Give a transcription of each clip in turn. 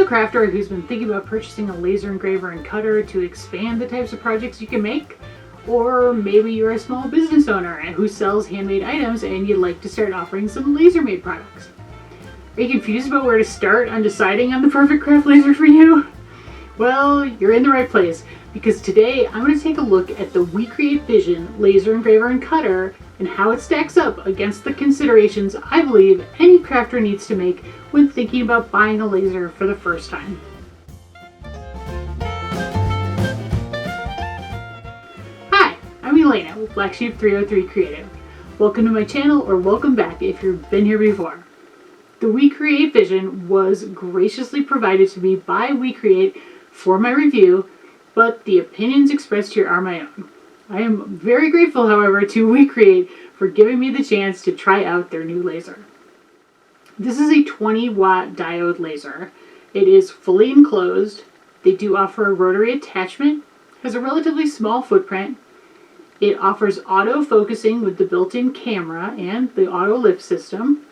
crafter who's been thinking about purchasing a laser engraver and cutter to expand the types of projects you can make, or maybe you're a small business owner who sells handmade items and you'd like to start offering some laser-made products. Are you confused about where to start on deciding on the perfect craft laser for you? Well, you're in the right place, because today I'm going to take a look at the WeCreat Vision laser engraver and cutter and how it stacks up against the considerations I believe any crafter needs to make when thinking about buying a laser for the first time. Hi, I'm Elena with Black Sheep 303 Creative. Welcome to my channel, or welcome back if you've been here before. The WeCreat Vision was graciously provided to me by WeCreat for my review, but the opinions expressed here are my own. I am very grateful, however, to WeCreat for giving me the chance to try out their new laser. This is a 20-watt diode laser. It is fully enclosed. They do offer a rotary attachment, has a relatively small footprint. It offers auto focusing with the built-in camera and the auto lift system.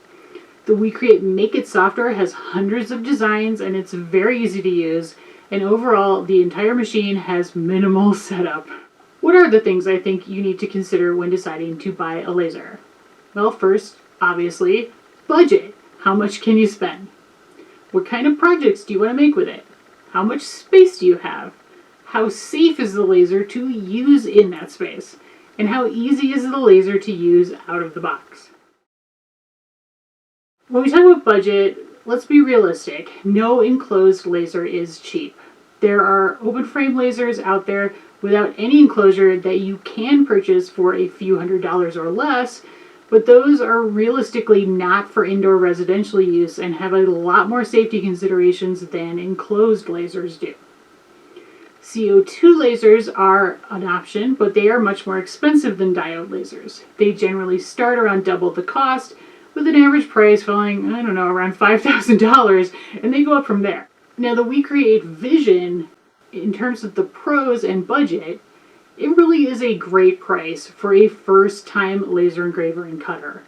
The WeCreat Make It software has hundreds of designs and it's very easy to use. And overall, the entire machine has minimal setup. What are the things I think you need to consider when deciding to buy a laser? Well, first, obviously, budget. How much can you spend? What kind of projects do you want to make with it? How much space do you have? How safe is the laser to use in that space? And how easy is the laser to use out of the box? When we talk about budget, let's be realistic. No enclosed laser is cheap. There are open frame lasers out there without any enclosure that you can purchase for a few $100s or less, but those are realistically not for indoor residential use and have a lot more safety considerations than enclosed lasers do. CO2 lasers are an option, but they are much more expensive than diode lasers. They generally start around double the cost, with an average price falling, around $5,000, and they go up from there. Now, the WeCreat Vision, in terms of the pros and budget, it really is a great price for a first-time laser engraver and cutter.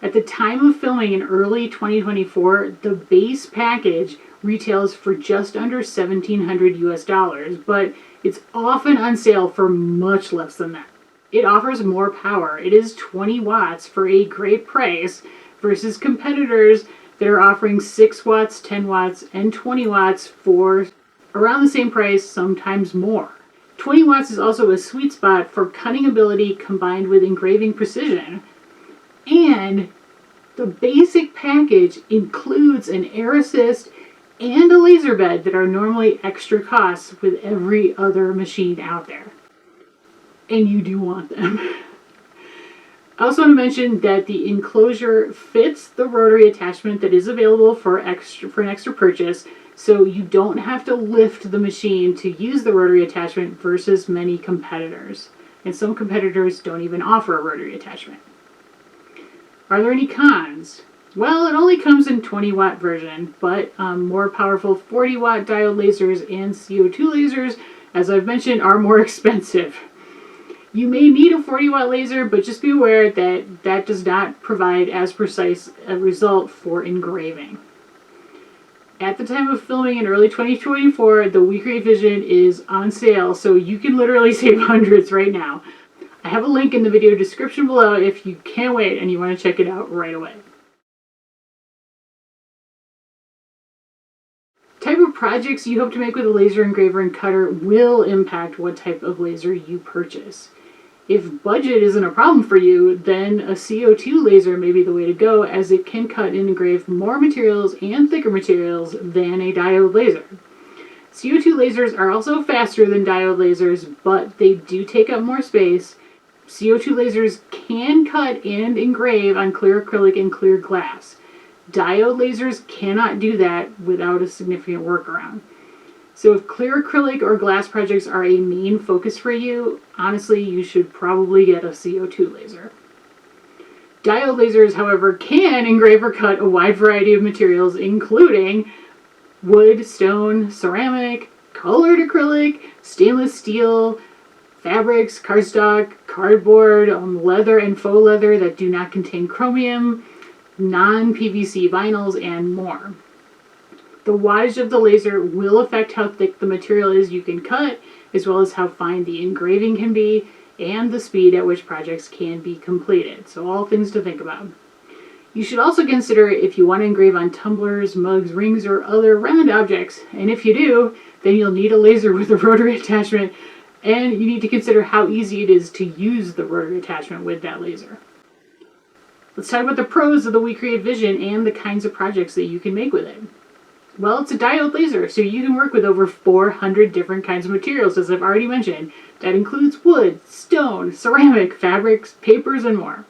At the time of filming in early 2024, the base package retails for just under $1,700 US, but it's often on sale for much less than that. It offers more power. It is 20 watts for a great price versus competitors that are offering 6 watts, 10 watts, and 20 watts for around the same price, sometimes more. 20 watts is also a sweet spot for cutting ability combined with engraving precision. And the basic package includes an air assist and a laser bed that are normally extra costs with every other machine out there. And you do want them. I also want to mention that the enclosure fits the rotary attachment that is available for an extra purchase, so you don't have to lift the machine to use the rotary attachment versus many competitors. And some competitors don't even offer a rotary attachment. Are there any cons? Well, it only comes in 20-watt version, but more powerful 40-watt diode lasers and CO2 lasers, as I've mentioned, are more expensive. You may need a 40-watt laser, but just be aware that that does not provide as precise a result for engraving. At the time of filming in early 2024, the WeCreat Vision is on sale, so you can literally save hundreds right now. I have a link in the video description below if you can't wait and you want to check it out right away. Type of projects you hope to make with a laser engraver and cutter will impact what type of laser you purchase. If budget isn't a problem for you, then a CO2 laser may be the way to go, as it can cut and engrave more materials and thicker materials than a diode laser. CO2 lasers are also faster than diode lasers, but they do take up more space. CO2 lasers can cut and engrave on clear acrylic and clear glass. Diode lasers cannot do that without a significant workaround. So if clear acrylic or glass projects are a main focus for you, honestly, you should probably get a CO2 laser. Diode lasers, however, can engrave or cut a wide variety of materials, including wood, stone, ceramic, colored acrylic, stainless steel, fabrics, cardstock, cardboard, leather and faux leather that do not contain chromium, non-PVC vinyls, and more. The wattage of the laser will affect how thick the material is you can cut, as well as how fine the engraving can be, and the speed at which projects can be completed. So all things to think about. You should also consider if you want to engrave on tumblers, mugs, rings, or other round objects. And if you do, then you'll need a laser with a rotary attachment, and you need to consider how easy it is to use the rotary attachment with that laser. Let's talk about the pros of the WeCreat Vision and the kinds of projects that you can make with it. Well, it's a diode laser, so you can work with over 400 different kinds of materials, as I've already mentioned. That includes wood, stone, ceramic, fabrics, papers, and more.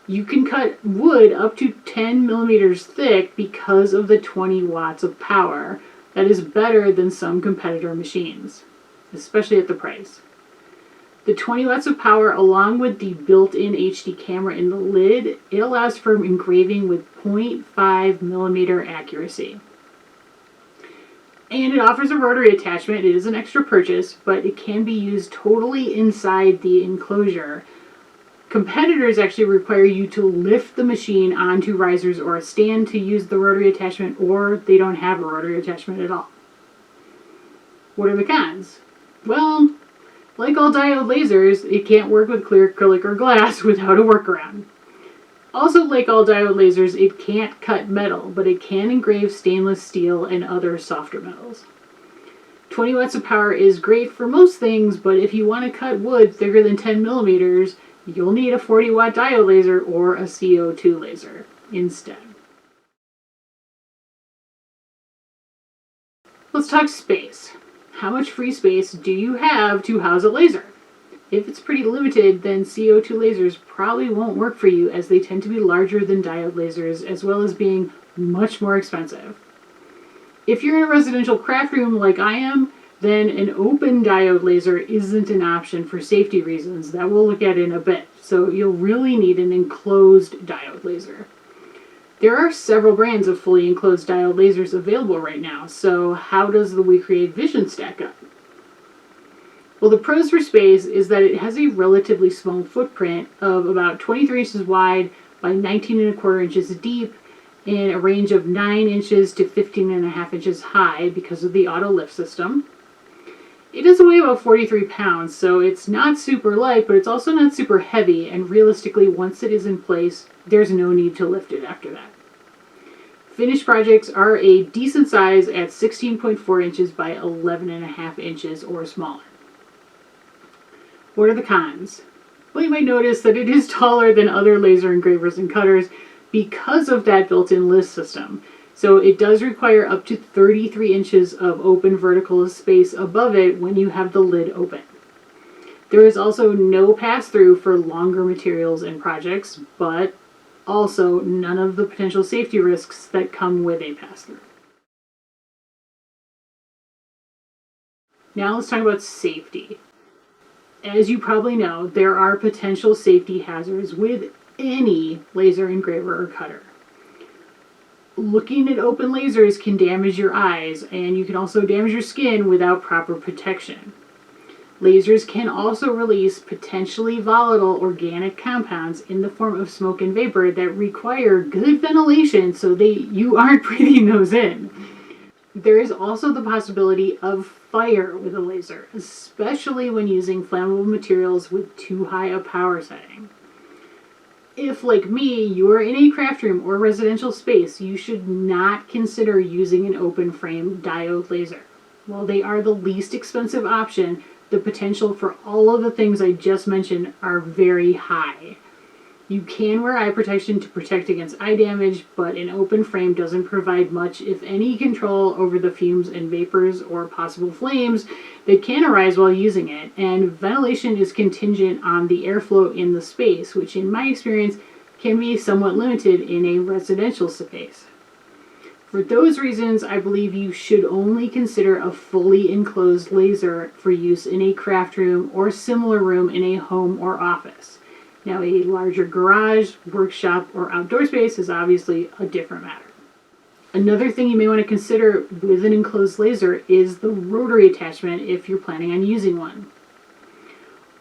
You can cut wood up to 10 millimeters thick because of the 20 watts of power. That is better than some competitor machines, especially at the price. The 20 watts of power, along with the built-in HD camera in the lid, it allows for engraving with 0.5 millimeter accuracy. And it offers a rotary attachment. It is an extra purchase, but it can be used totally inside the enclosure. Competitors actually require you to lift the machine onto risers or a stand to use the rotary attachment, or they don't have a rotary attachment at all. What are the cons? Well, like all diode lasers, it can't work with clear acrylic or glass without a workaround. Also, like all diode lasers, it can't cut metal, but it can engrave stainless steel and other softer metals. 20 watts of power is great for most things, but if you want to cut wood thicker than 10 millimeters, you'll need a 40 watt diode laser or a CO2 laser instead. Let's talk space. How much free space do you have to house a laser? If it's pretty limited, then CO2 lasers probably won't work for you, as they tend to be larger than diode lasers, as well as being much more expensive. If you're in a residential craft room like I am, then an open diode laser isn't an option for safety reasons that we'll look at in a bit, so you'll really need an enclosed diode laser. There are several brands of fully enclosed diode lasers available right now, so how does the WeCreat Vision stack up? Well, the pros for space is that it has a relatively small footprint of about 23 inches wide by 19.25 inches deep, and a range of 9 inches to 15.5 inches high because of the auto lift system. It does weigh about 43 pounds, so it's not super light, but it's also not super heavy, and realistically, once it is in place, there's no need to lift it after that. Finished projects are a decent size at 16.4 inches by 11.5 inches or smaller. What are the cons? Well, you might notice that it is taller than other laser engravers and cutters because of that built-in lift system. So it does require up to 33 inches of open vertical space above it when you have the lid open. There is also no pass-through for longer materials and projects, but also none of the potential safety risks that come with a pass-through. Now let's talk about safety. As you probably know, there are potential safety hazards with any laser engraver or cutter. Looking at open lasers can damage your eyes, and you can also damage your skin without proper protection. Lasers can also release potentially volatile organic compounds in the form of smoke and vapor that require good ventilation so you aren't breathing those in. There is also the possibility of fire with a laser, especially when using flammable materials with too high a power setting. If, like me, you are in a craft room or residential space, you should not consider using an open frame diode laser. While they are the least expensive option, the potential for all of the things I just mentioned are very high. You can wear eye protection to protect against eye damage, but an open frame doesn't provide much, if any, control over the fumes and vapors or possible flames that can arise while using it, and ventilation is contingent on the airflow in the space, which in my experience can be somewhat limited in a residential space. For those reasons, I believe you should only consider a fully enclosed laser for use in a craft room or similar room in a home or office. Now, a larger garage, workshop, or outdoor space is obviously a different matter. Another thing you may want to consider with an enclosed laser is the rotary attachment if you're planning on using one.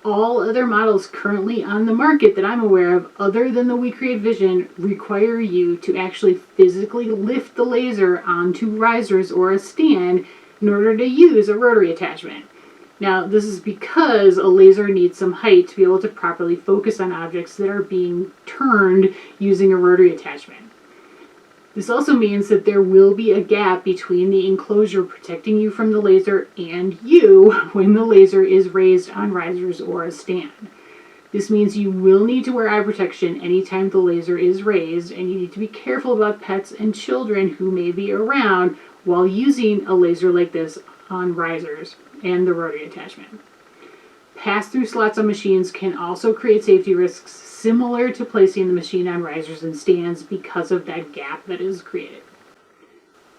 All other models currently on the market that I'm aware of, other than the WeCreat Vision, require you to actually physically lift the laser onto risers or a stand in order to use a rotary attachment. Now, this is because a laser needs some height to be able to properly focus on objects that are being turned using a rotary attachment. This also means that there will be a gap between the enclosure protecting you from the laser and you when the laser is raised on risers or a stand. This means you will need to wear eye protection anytime the laser is raised, and you need to be careful about pets and children who may be around while using a laser like this on risers and the rotary attachment. Pass-through slots on machines can also create safety risks similar to placing the machine on risers and stands because of that gap that is created.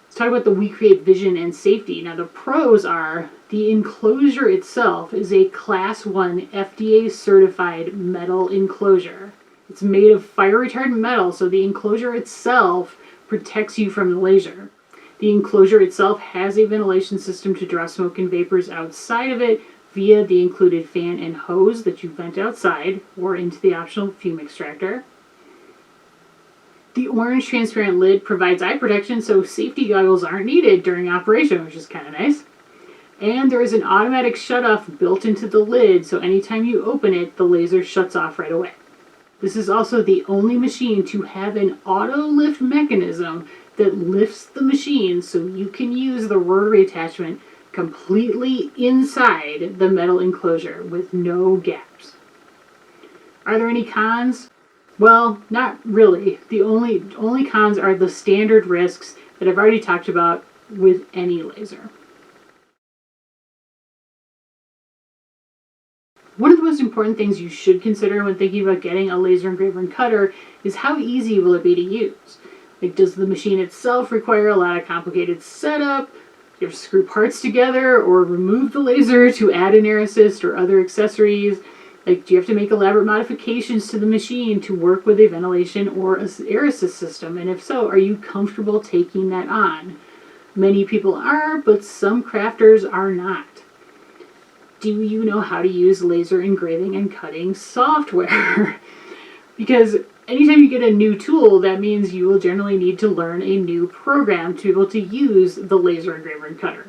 Let's talk about the WeCreat Vision and safety. Now, the pros are the enclosure itself is a Class 1 FDA certified metal enclosure. It's made of fire retardant metal, so the enclosure itself protects you from the laser. The enclosure itself has a ventilation system to draw smoke and vapors outside of it via the included fan and hose that you vent outside or into the optional fume extractor. The orange transparent lid provides eye protection, so safety goggles aren't needed during operation, which is kind of nice. And there is an automatic shutoff built into the lid, so anytime you open it, the laser shuts off right away. This is also the only machine to have an auto lift mechanism that lifts the machine so you can use the rotary attachment completely inside the metal enclosure with no gaps. Are there any cons? Well, not really. The only cons are the standard risks that I've already talked about with any laser. One of the most important things you should consider when thinking about getting a laser engraver and cutter is how easy will it be to use. Like, does the machine itself require a lot of complicated setup? You have to screw parts together or remove the laser to add an air assist or other accessories. Like, do you have to make elaborate modifications to the machine to work with a ventilation or an air assist system? And if so, are you comfortable taking that on? Many people are, but some crafters are not. Do you know how to use laser engraving and cutting software? Because anytime you get a new tool, that means you will generally need to learn a new program to be able to use the laser engraver and cutter.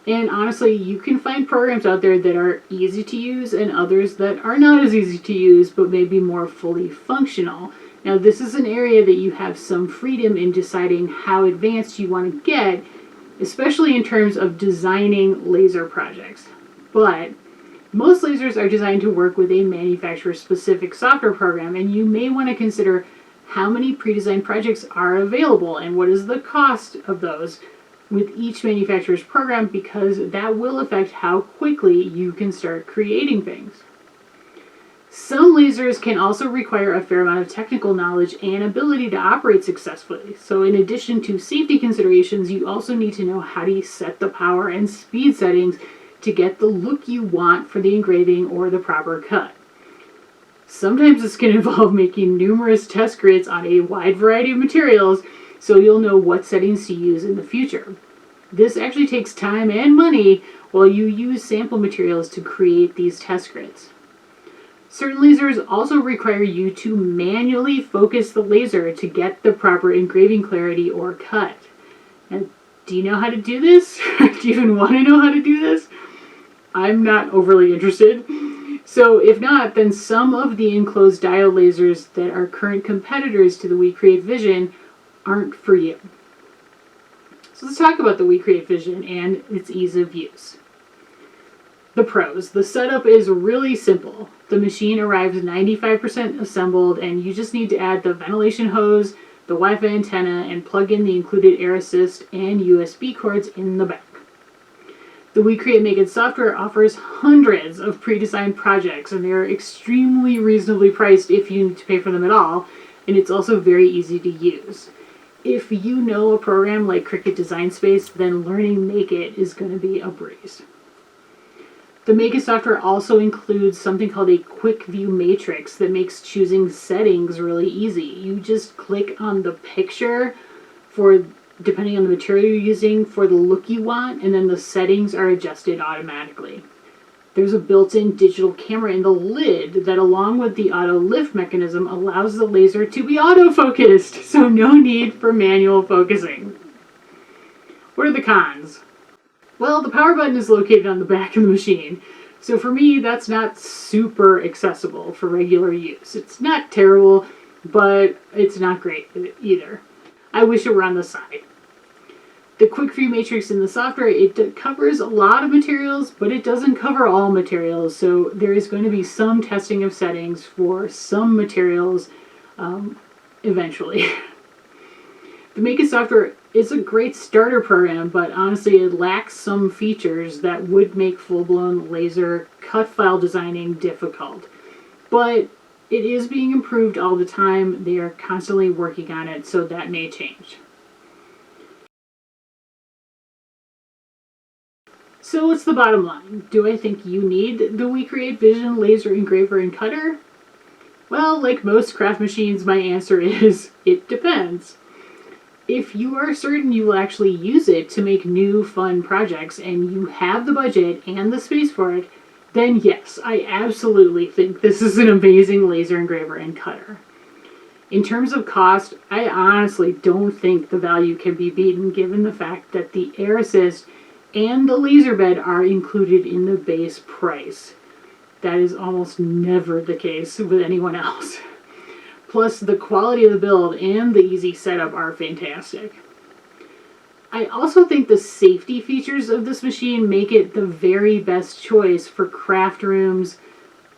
And honestly, you can find programs out there that are easy to use and others that are not as easy to use but may be more fully functional. Now, this is an area that you have some freedom in deciding how advanced you want to get, especially in terms of designing laser projects. But most lasers are designed to work with a manufacturer-specific software program, and you may want to consider how many pre-designed projects are available and what is the cost of those with each manufacturer's program, because that will affect how quickly you can start creating things. Some lasers can also require a fair amount of technical knowledge and ability to operate successfully. So in addition to safety considerations, you also need to know how to set the power and speed settings to get the look you want for the engraving or the proper cut. Sometimes this can involve making numerous test grids on a wide variety of materials so you'll know what settings to use in the future. This actually takes time and money while you use sample materials to create these test grids. Certain lasers also require you to manually focus the laser to get the proper engraving clarity or cut. And do you know how to do this? Do you even want to know how to do this? I'm not overly interested. So if not, then some of the enclosed diode lasers that are current competitors to the WeCreat Vision aren't for you. So let's talk about the WeCreat Vision and its ease of use. The pros. The setup is really simple. The machine arrives 95% assembled, and you just need to add the ventilation hose, the Wi-Fi antenna, and plug in the included air assist and USB cords in the back. The WeCreat Make It software offers hundreds of pre-designed projects, and they're extremely reasonably priced if you need to pay for them at all, and it's also very easy to use. If you know a program like Cricut Design Space, then learning Make It is going to be a breeze. The Make It software also includes something called a quick view matrix that makes choosing settings really easy. You just click on the picture for, depending on the material you're using, for the look you want, and then the settings are adjusted automatically. There's a built-in digital camera in the lid that, along with the auto lift mechanism, allows the laser to be autofocused, so no need for manual focusing. What are the cons? Well, the power button is located on the back of the machine, so for me that's not super accessible for regular use. It's not terrible, but it's not great either. I wish it were on the side. The quick view matrix in the software, it covers a lot of materials, but it doesn't cover all materials, so there is going to be some testing of settings for some materials eventually. The Make It software is a great starter program, but honestly it lacks some features that would make full-blown laser cut file designing difficult. But it is being improved all the time. They are constantly working on it, so that may change. So what's the bottom line? Do I think you need the WeCreat Vision Laser Engraver and Cutter? Well, like most craft machines, my answer is it depends. If you are certain you will actually use it to make new fun projects and you have the budget and the space for it, then yes, I absolutely think this is an amazing laser engraver and cutter. In terms of cost, I honestly don't think the value can be beaten given the fact that the air assist and the laser bed are included in the base price. That is almost never the case with anyone else. Plus, the quality of the build and the easy setup are fantastic. I also think the safety features of this machine make it the very best choice for craft rooms,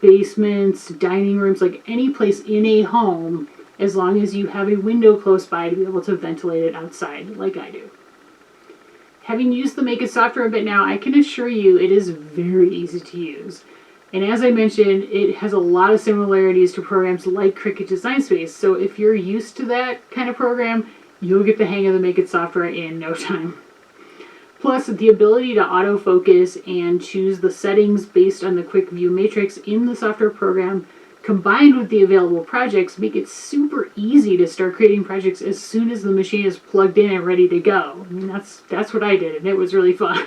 basements, dining rooms, like any place in a home, as long as you have a window close by to be able to ventilate it outside, like I do. Having used the Make It software a bit now, I can assure you it is very easy to use. And as I mentioned, it has a lot of similarities to programs like Cricut Design Space, so if you're used to that kind of program, you'll get the hang of the Make It software in no time. Plus, the ability to autofocus and choose the settings based on the quick view matrix in the software program, combined with the available projects, make it super easy to start creating projects as soon as the machine is plugged in and ready to go. I mean, that's what I did, and it was really fun.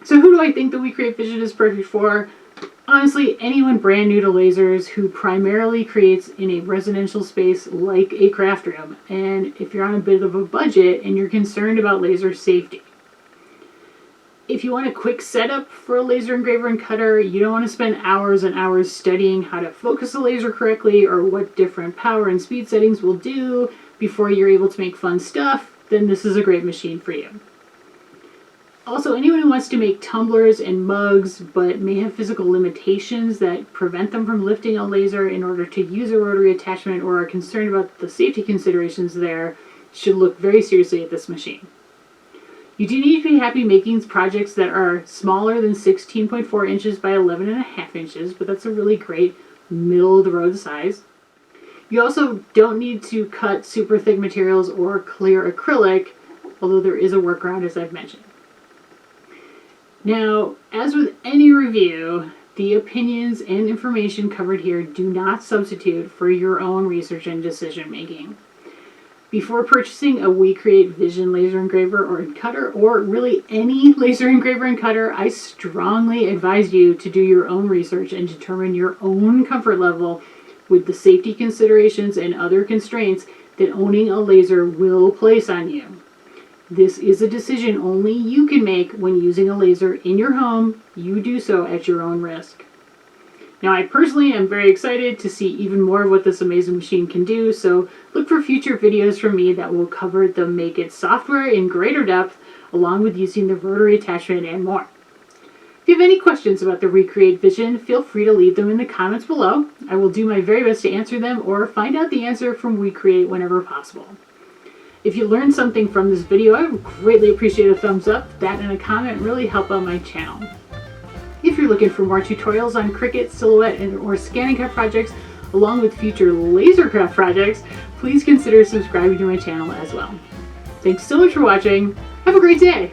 So who do I think the WeCreat Vision is perfect for? Honestly, anyone brand new to lasers who primarily creates in a residential space like a craft room, and if you're on a bit of a budget and you're concerned about laser safety. If you want a quick setup for a laser engraver and cutter, you don't want to spend hours and hours studying how to focus the laser correctly or what different power and speed settings will do before you're able to make fun stuff, then this is a great machine for you. Also, anyone who wants to make tumblers and mugs but may have physical limitations that prevent them from lifting a laser in order to use a rotary attachment or are concerned about the safety considerations there should look very seriously at this machine. You do need to be happy making projects that are smaller than 16.4 inches by 11.5 inches, but that's a really great middle-of-the-road size. You also don't need to cut super thick materials or clear acrylic, although there is a workaround as I've mentioned. Now, as with any review, the opinions and information covered here do not substitute for your own research and decision making. Before purchasing a WeCreat Vision laser engraver or cutter, or really any laser engraver and cutter, I strongly advise you to do your own research and determine your own comfort level with the safety considerations and other constraints that owning a laser will place on you. This is a decision only you can make when using a laser in your home. You do so at your own risk. Now, I personally am very excited to see even more of what this amazing machine can do, so look for future videos from me that will cover the Make It software in greater depth, along with using the rotary attachment and more. If you have any questions about the WeCreat Vision, feel free to leave them in the comments below. I will do my very best to answer them or find out the answer from WeCreat whenever possible. If you learned something from this video, I would greatly appreciate a thumbs up. That and a comment really help out my channel. If you're looking for more tutorials on Cricut, Silhouette, or Scan and Cut projects, along with future lasercraft projects, please consider subscribing to my channel as well. Thanks so much for watching. Have a great day!